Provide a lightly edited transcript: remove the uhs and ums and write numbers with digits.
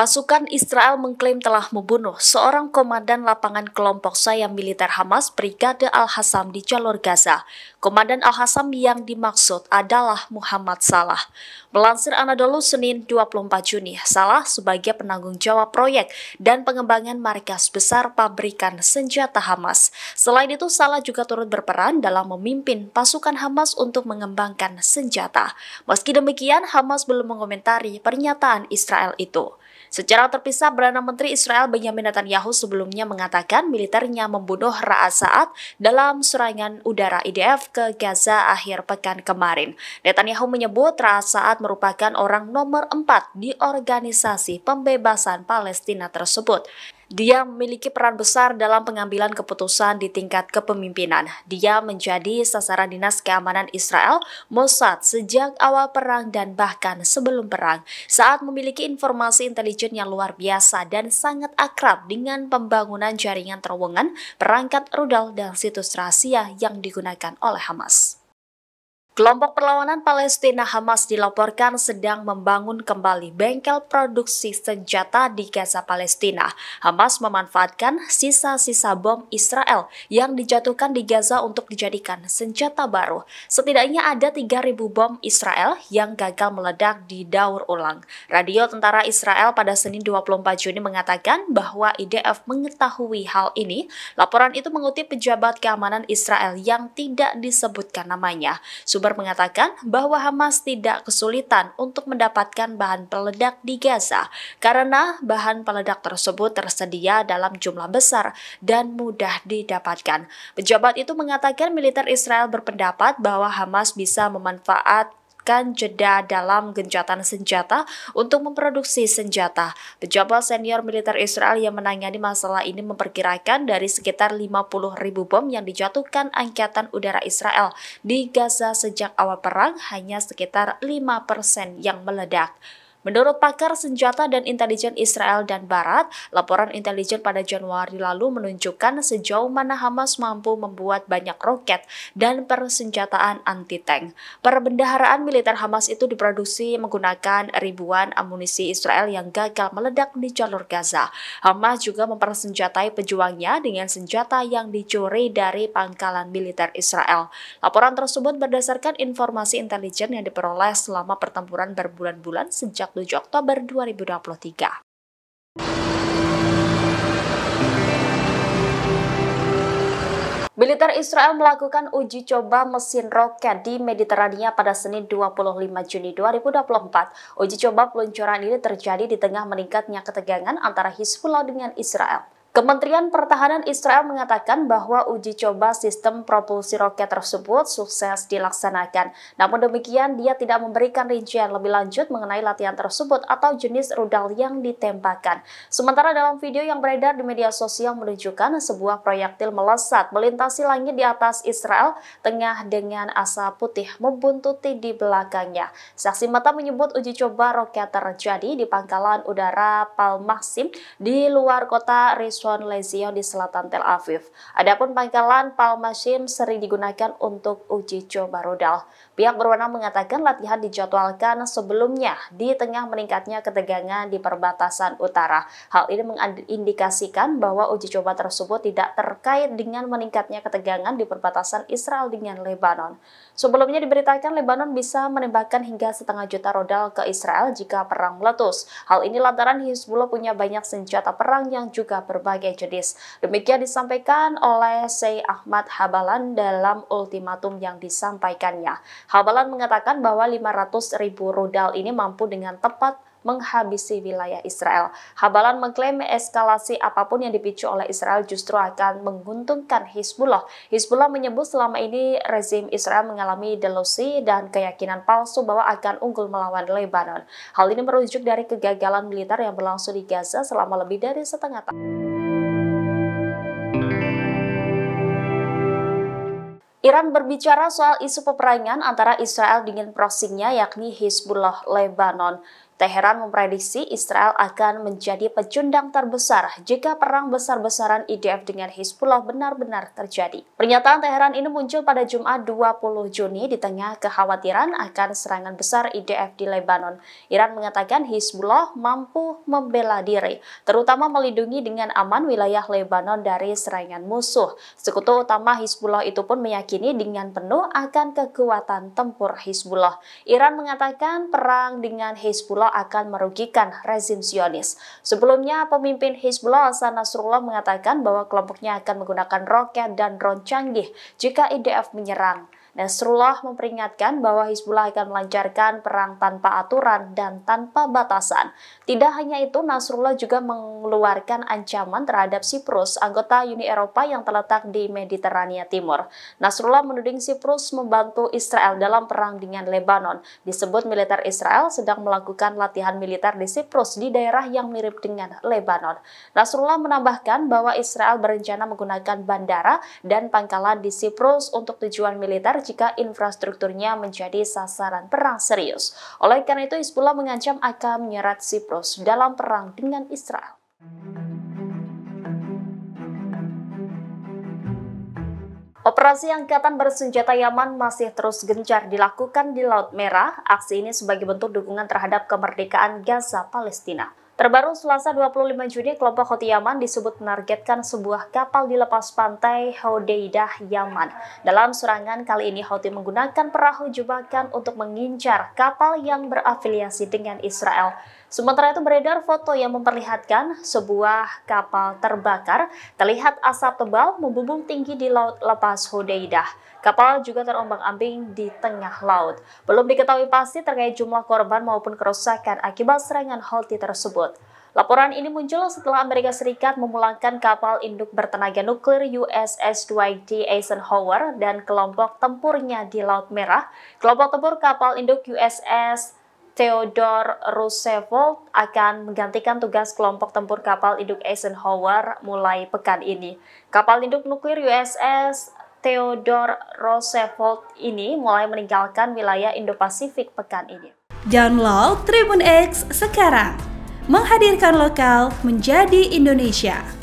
Pasukan Israel mengklaim telah membunuh seorang komandan lapangan kelompok sayap militer Hamas Brigade Al-Hassam di jalur Gaza. Komandan Al-Hassam yang dimaksud adalah Muhammad Salah. Melansir Anadolu Senin 24 Juni, Salah sebagai penanggung jawab proyek dan pengembangan markas besar pabrikan senjata Hamas. Selain itu, Salah juga turut berperan dalam memimpin pasukan Hamas untuk mengembangkan senjata. Meski demikian, Hamas belum mengomentari pernyataan Israel itu. Secara terpisah, Perdana Menteri Israel Benjamin Netanyahu sebelumnya mengatakan militernya membunuh Ra'ad Sa'ad dalam serangan udara IDF ke Gaza akhir pekan kemarin. Netanyahu menyebut Ra'ad Sa'ad merupakan orang nomor 4 di organisasi pembebasan Palestina tersebut. Dia memiliki peran besar dalam pengambilan keputusan di tingkat kepemimpinan. Dia menjadi sasaran dinas keamanan Israel, Mossad, sejak awal perang dan bahkan sebelum perang, saat memiliki informasi intelijen yang luar biasa dan sangat akrab dengan pembangunan jaringan terowongan, perangkat rudal, dan situs rahasia yang digunakan oleh Hamas. Kelompok perlawanan Palestina Hamas dilaporkan sedang membangun kembali bengkel produksi senjata di Gaza, Palestina. Hamas memanfaatkan sisa-sisa bom Israel yang dijatuhkan di Gaza untuk dijadikan senjata baru. Setidaknya ada 3.000 bom Israel yang gagal meledak di daur ulang. Radio Tentara Israel pada Senin 24 Juni mengatakan bahwa IDF mengetahui hal ini. Laporan itu mengutip pejabat keamanan Israel yang tidak disebutkan namanya. Sumber mengatakan bahwa Hamas tidak kesulitan untuk mendapatkan bahan peledak di Gaza karena bahan peledak tersebut tersedia dalam jumlah besar dan mudah didapatkan. Pejabat itu mengatakan militer Israel berpendapat bahwa Hamas bisa memanfaatkan jeda dalam gencatan senjata untuk memproduksi senjata. Pejabat senior militer Israel yang menangani masalah ini memperkirakan dari sekitar 50.000 bom yang dijatuhkan Angkatan Udara Israel di Gaza sejak awal perang, hanya sekitar 5% yang meledak. Menurut pakar senjata dan intelijen Israel dan Barat, laporan intelijen pada Januari lalu menunjukkan sejauh mana Hamas mampu membuat banyak roket dan persenjataan anti-tank. Perbendaharaan militer Hamas itu diproduksi menggunakan ribuan amunisi Israel yang gagal meledak di jalur Gaza. Hamas juga mempersenjatai pejuangnya dengan senjata yang dicuri dari pangkalan militer Israel. Laporan tersebut berdasarkan informasi intelijen yang diperoleh selama pertempuran berbulan-bulan sejak 7 Oktober 2023. Militer Israel melakukan uji coba mesin roket di Mediterania pada Senin 25 Juni 2024. Uji coba peluncuran ini terjadi di tengah meningkatnya ketegangan antara Hizbullah dengan Israel. Kementerian Pertahanan Israel mengatakan bahwa uji coba sistem propulsi roket tersebut sukses dilaksanakan. Namun demikian, dia tidak memberikan rincian lebih lanjut mengenai latihan tersebut atau jenis rudal yang ditembakkan. Sementara dalam video yang beredar di media sosial menunjukkan sebuah proyektil melesat melintasi langit di atas Israel tengah dengan asap putih membuntuti di belakangnya. Saksi mata menyebut uji coba roket terjadi di pangkalan udara Palmachim di luar kota Lezio di selatan Tel Aviv. Adapun pangkalan Palmachim sering digunakan untuk uji coba rudal. Pihak berwenang mengatakan latihan dijadwalkan sebelumnya di tengah meningkatnya ketegangan di perbatasan utara. Hal ini mengindikasikan bahwa uji coba tersebut tidak terkait dengan meningkatnya ketegangan di perbatasan Israel dengan Lebanon. Sebelumnya diberitakan Lebanon bisa menembakkan hingga 1,5 juta rudal ke Israel jika perang meletus. Hal ini lantaran Hizbullah punya banyak senjata perang yang juga berbagai jenis. Demikian disampaikan oleh Sheikh Ahmad Habalan dalam ultimatum yang disampaikannya. Habalan mengatakan bahwa 500.000 rudal ini mampu dengan tepat menghabisi wilayah Israel. Habalan mengklaim eskalasi apapun yang dipicu oleh Israel justru akan menguntungkan Hizbullah. Hizbullah menyebut selama ini rezim Israel mengalami delusi dan keyakinan palsu bahwa akan unggul melawan Lebanon. Hal ini merujuk dari kegagalan militer yang berlangsung di Gaza selama lebih dari setengah tahun. Iran berbicara soal isu peperangan antara Israel dengan proksinya yakni Hizbullah Lebanon. Teheran memprediksi Israel akan menjadi pecundang terbesar jika perang besar-besaran IDF dengan Hizbullah benar-benar terjadi. Pernyataan Teheran ini muncul pada Jumat 20 Juni di tengah kekhawatiran akan serangan besar IDF di Lebanon. Iran mengatakan Hizbullah mampu membela diri, terutama melindungi dengan aman wilayah Lebanon dari serangan musuh. Sekutu utama Hizbullah itu pun meyakini dengan penuh akan kekuatan tempur Hizbullah. Iran mengatakan perang dengan Hizbullah akan merugikan rezim Zionis. Sebelumnya, pemimpin Hizbullah Hasan Nasrullah mengatakan bahwa kelompoknya akan menggunakan roket dan drone canggih jika IDF menyerang. Nasrullah memperingatkan bahwa Hizbullah akan melancarkan perang tanpa aturan dan tanpa batasan. Tidak hanya itu, Nasrullah juga mengeluarkan ancaman terhadap Siprus, anggota Uni Eropa yang terletak di Mediterania Timur. Nasrullah menuding Siprus membantu Israel dalam perang dengan Lebanon. Disebut militer Israel sedang melakukan latihan militer di Siprus di daerah yang mirip dengan Lebanon. Nasrullah menambahkan bahwa Israel berencana menggunakan bandara dan pangkalan di Siprus untuk tujuan militer jika infrastrukturnya menjadi sasaran perang serius. Oleh karena itu, Hizbullah mengancam akan menyeret Siprus dalam perang dengan Israel. Operasi Angkatan Bersenjata Yaman masih terus gencar dilakukan di Laut Merah. Aksi ini sebagai bentuk dukungan terhadap kemerdekaan Gaza, Palestina. Terbaru Selasa 25 Juni, kelompok Houthi Yaman disebut menargetkan sebuah kapal di lepas pantai Hodeidah, Yaman. Dalam serangan kali ini, Houthi menggunakan perahu jebakan untuk mengincar kapal yang berafiliasi dengan Israel. Sementara itu beredar foto yang memperlihatkan sebuah kapal terbakar, terlihat asap tebal membumbung tinggi di laut lepas Hodeidah. Kapal juga terombang-ambing di tengah laut. Belum diketahui pasti terkait jumlah korban maupun kerusakan akibat serangan Houthi tersebut. Laporan ini muncul setelah Amerika Serikat memulangkan kapal induk bertenaga nuklir USS Dwight D. Eisenhower dan kelompok tempurnya di Laut Merah. Kelompok tempur kapal induk USS Theodore Roosevelt akan menggantikan tugas kelompok tempur kapal induk Eisenhower mulai pekan ini. Kapal induk nuklir USS Theodore Roosevelt ini mulai meninggalkan wilayah Indo-Pasifik pekan ini. Download Tribun X sekarang, menghadirkan lokal menjadi Indonesia.